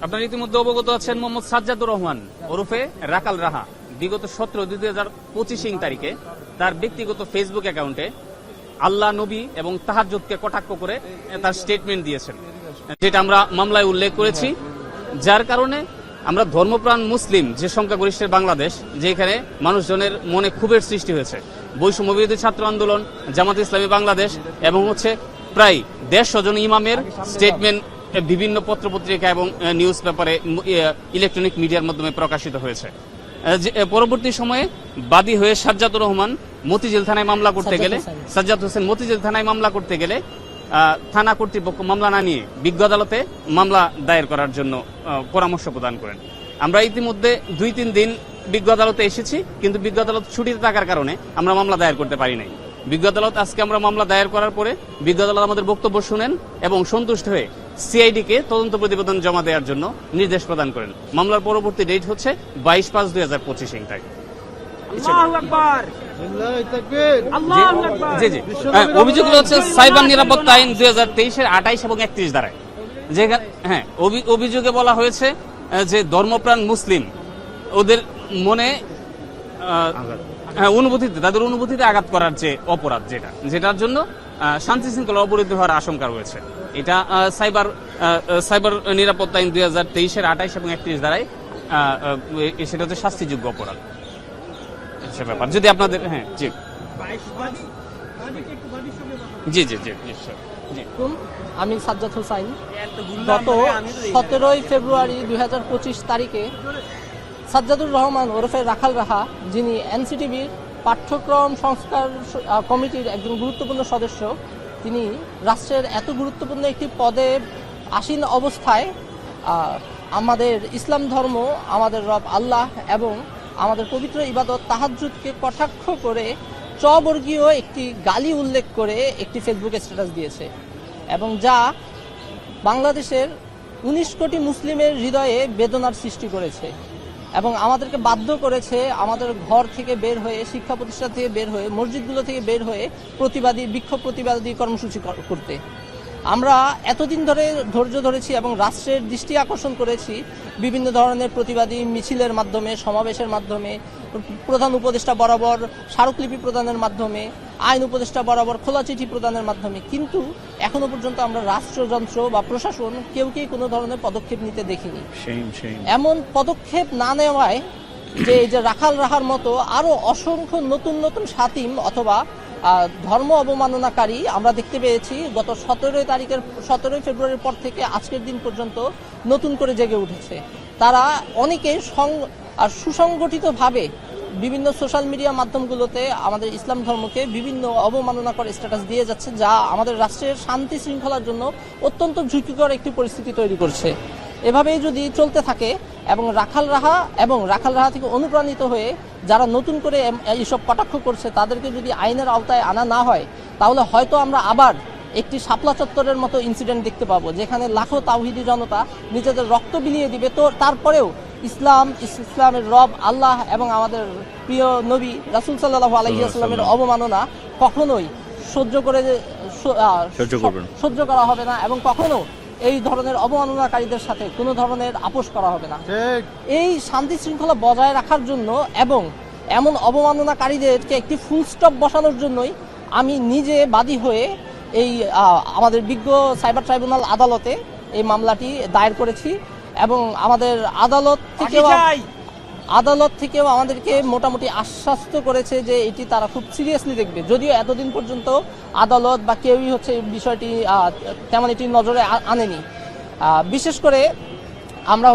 আপনারা ইতিমধ্যে অবগত আছেন মোহাম্মদ সাজ্জাদুর রহমান ওরফে রাকাল রাহা বিগত 17/2/2025 তারিখে তার ব্যক্তিগত ফেসবুক অ্যাকাউন্টে আল্লাহ, নবী এবং তাহাজ্জুদকে কটাক্ষ করে তার স্টেটমেন্ট দিয়েছেন, যেটা আমরা মামলায় উল্লেখ করেছি। যার কারণে আমরা ধর্মপ্রাণ মুসলিম যে সংখ্যাগরিষ্ঠের বাংলাদেশ, যেখানে মানুষজনের মনে ক্ষোভের সৃষ্টি হয়েছে, বৈষম্য বিরোধী ছাত্র আন্দোলন, জামাত ইসলামী বাংলাদেশ এবং প্রায় 150 জন ইমামের স্টেটমেন্ট বিভিন্ন পত্রপত্রিকা এবং নিউজ পেপারে, ইলেকট্রনিক মিডিয়ার মাধ্যমে প্রকাশিত হয়েছে। পরবর্তী সময়ে বাদী হয়ে সাজ্জাদুর রহমান মতিঝিল থানায় মামলা করতে গেলে, সাজ্জাদ হোসেন মতিঝিল থানায় মামলা করতে গেলে থানা কর্তৃপক্ষ মামলা না নিয়ে বিজ্ঞ আদালতে মামলা দায়ের করার জন্য পরামর্শ প্রদান করেন। আমরা ইতিমধ্যে 2-3 দিন বিজ্ঞ আদালতে এসেছি, কিন্তু বিজ্ঞ আদালত ছুটিতে থাকার কারণে আমরা মামলা দায়ের করতে পারি নাই। বিজ্ঞ আদালত আজকে আমরা মামলা দায়ের করার পরে বিজ্ঞ আদালত আমাদের বক্তব্য শুনেন এবং সন্তুষ্ট হয়ে সিআইডি কে তদন্ত প্রতিবেদন জমা দেওয়ার জন্য নির্দেশ প্রদান করেন। মামলার পরবর্তী ডেট হচ্ছে 22/5/2025 তারিখ। অভিযোগ হচ্ছে সাইবার নিরাপত্তা আইন 2023-এর 28 এবং 31 ধারায়, যেখানে অভিযোগে বলা হয়েছে যে ধর্মপ্রাণ মুসলিম ওদের মনে তাদের অনুভূতিতে আঘাত করার যে অপরাধ, যেটার জন্য শান্তি শৃঙ্খলা অবরুদ্ধ হওয়ার আশঙ্কা রয়েছে। এটা সাইবার নিরাপত্তা আইন 2023-এর 28 এবং 31 ধারায় সেটা হচ্ছে শাস্তিযোগ্য অপরাধ ব্যাপার। যদি আপনাদের জি জি জি জি জি আমি সাজ্জাদ হোসাইন। গত 17 ফেব্রুয়ারি 2025 তারিখে সাজ্জাদুর রহমান ওরফে রাখাল রাহা, যিনি এনসিটিভির পাঠ্যক্রম সংস্কার কমিটির একজন গুরুত্বপূর্ণ সদস্য, তিনি রাষ্ট্রের এত গুরুত্বপূর্ণ একটি পদে আসীন অবস্থায় আমাদের ইসলাম ধর্ম, আমাদের রব আল্লাহ এবং আমাদের পবিত্র ইবাদত তাহাজ্জুদকে কটাক্ষ করে চবর্গীয় একটি গালি উল্লেখ করে একটি ফেসবুকে স্ট্যাটাস দিয়েছে, এবং যা বাংলাদেশের 19 কোটি মুসলিমের হৃদয়ে বেদনার সৃষ্টি করেছে এবং আমাদেরকে বাধ্য করেছে আমাদের ঘর থেকে বের হয়ে, শিক্ষা প্রতিষ্ঠান থেকে বের হয়ে, মসজিদগুলো থেকে বের হয়ে বিক্ষোভ প্রতিবাদী কর্মসূচি করতে। আমরা এতদিন ধরে ধৈর্য ধরেছি এবং রাষ্ট্রের দৃষ্টি আকর্ষণ করেছি বিভিন্ন ধরনের প্রতিবাদী মিছিলের মাধ্যমে, সমাবেশের মাধ্যমে, প্রধান উপদেষ্টা বরাবর স্মারকলিপি প্রদানের মাধ্যমে, আইন উপদেষ্টা বরাবর খোলা চিঠি প্রদানের মাধ্যমে, কিন্তু এখনো পর্যন্ত আমরা রাষ্ট্রযন্ত্র বা প্রশাসন কেউকেই কোনো ধরনের পদক্ষেপ নিতে দেখিনি। এমন পদক্ষেপ না নেওয়ায় যে রাখাল রাহার মতো আরো অসংখ্য নতুন নতুন শাতিম অথবা ধর্ম অবমাননাকারী আমরা দেখতে পেয়েছি গত 17 ফেব্রুয়ারির পর থেকে আজকের দিন পর্যন্ত নতুন করে জেগে উঠেছে। তারা অনেকে সুসংগঠিতভাবে বিভিন্ন সোশ্যাল মিডিয়া মাধ্যমগুলোতে আমাদের ইসলাম ধর্মকে বিভিন্ন অবমাননাকর স্ট্যাটাস দিয়ে যাচ্ছে, যা আমাদের রাষ্ট্রের শান্তি শৃঙ্খলার জন্য অত্যন্ত ঝুঁকিকর একটি পরিস্থিতি তৈরি করছে। এভাবেই যদি চলতে থাকে এবং রাখাল রাহা থেকে অনুপ্রাণিত হয়ে যারা নতুন করে এইসব কটাক্ষ করছে তাদেরকে যদি আইনের আওতায় আনা না হয়, তাহলে হয়তো আমরা আবার একটি শাপলা চত্বরের মতো ইনসিডেন্ট দেখতে পাবো, যেখানে লাখো তাওহিদি জনতা নিজেদের রক্ত বিলিয়ে দিবে। তো তারপরেও ইসলামের রব আল্লাহ এবং আমাদের প্রিয় নবী রাসূল সাল্লাল্লাহু আলাইহি ওয়াসাল্লামের অবমাননা কখনোই সহ্য করা হবে না এবং কখনো এই ধরনের অবমাননাকারীদের সাথে কোনো ধরনের আপোষ করা হবে না। এই শান্তি শৃঙ্খলা বজায় রাখার জন্য এবং এমন অবমাননাকারীদেরকে একটি ফুল স্টপ বসানোর জন্যই আমি নিজে বাদী হয়ে এই আমাদের বিজ্ঞ সাইবার ট্রাইব্যুনাল আদালতে এই মামলাটি দায়ের করেছি এবং আমাদের আদালত থেকেও আমাদেরকে মোটামুটি আশ্বস্ত করেছে যে এটি তারা খুব সিরিয়াসলি দেখবে। যদিও এতদিন পর্যন্ত আদালত বা কেউই এই বিষয়টি তেমন এটি নজরে আনেনি। বিশেষ করে আমরা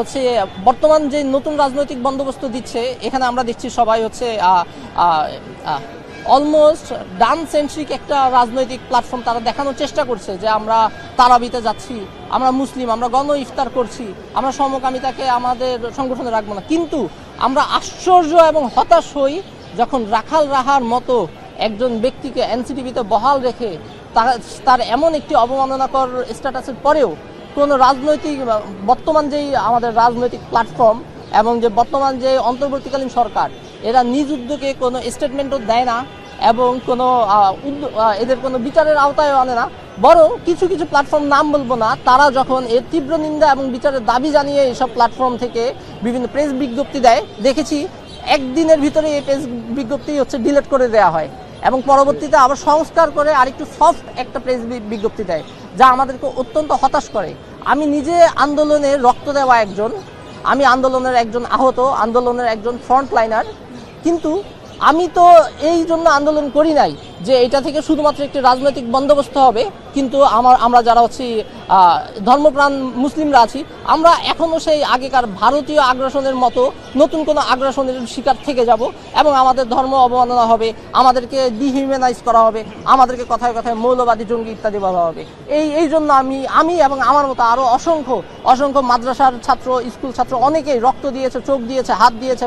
বর্তমান যে নতুন রাজনৈতিক বন্দোবস্ত দিচ্ছে, এখানে আমরা দেখছি সবাই অলমোস্ট ডান সেন্ট্রিক একটা রাজনৈতিক প্ল্যাটফর্ম তারা দেখানোর চেষ্টা করছে যে আমরা তারাবিতে যাচ্ছি, আমরা মুসলিম, আমরা গণ ইফতার করছি, আমরা সমকামিতাকে আমাদের সংগঠনে রাখবো না। কিন্তু আমরা আশ্চর্য এবং হতাশ হই যখন রাখাল রাহার মতো একজন ব্যক্তিকে এনসিটিভিতে বহাল রেখে তার এমন একটি অবমাননাকর স্ট্যাটাসের পরেও কোনো বর্তমান যেই আমাদের রাজনৈতিক প্ল্যাটফর্ম এবং যে বর্তমান যে অন্তর্বর্তীকালীন সরকার, এরা নিজ উদ্যোগে কোনো স্টেটমেন্টও দেয় না এবং এদের কোনো বিচারের আওতায় আনে না, বরং কিছু কিছু প্ল্যাটফর্ম, নাম বলবো না, তারা যখন এর তীব্র নিন্দা এবং বিচারের দাবি জানিয়ে এইসব প্ল্যাটফর্ম থেকে বিভিন্ন প্রেস বিজ্ঞপ্তি দেয়, দেখেছি একদিনের ভিতরে এই প্রেস বিজ্ঞপ্তি ডিলিট করে দেওয়া হয় এবং পরবর্তীতে আবার সংস্কার করে আরেকটু সফট একটা প্রেস বিজ্ঞপ্তি দেয়, যা আমাদেরকে অত্যন্ত হতাশ করে। আমি নিজে আন্দোলনে রক্ত দেওয়া একজন, আমি আন্দোলনের একজন আহত, আন্দোলনের একজন ফ্রন্টলাইনার, কিন্তু আমি তো এই জন্য আন্দোলন করি নাই যে এটা থেকে শুধুমাত্র একটি রাজনৈতিক বন্দোবস্ত হবে, কিন্তু আমরা যারা ধর্মপ্রাণ মুসলিমরা আছি, আমরা এখনও সেই আগেকার ভারতীয় আগ্রাসনের মতো নতুন কোনো আগ্রাসনের শিকার থেকে যাব এবং আমাদের ধর্ম অবমাননা হবে, আমাদেরকে ডিহিউম্যানাইজ করা হবে, আমাদেরকে কথায় কথায় মৌলবাদী, জঙ্গি ইত্যাদি বলা হবে। এই জন্য আমি এবং আমার মতো আরও অসংখ্য মাদ্রাসার ছাত্র, স্কুল ছাত্র অনেকেই রক্ত দিয়েছে, চোখ দিয়েছে, হাত দিয়েছে,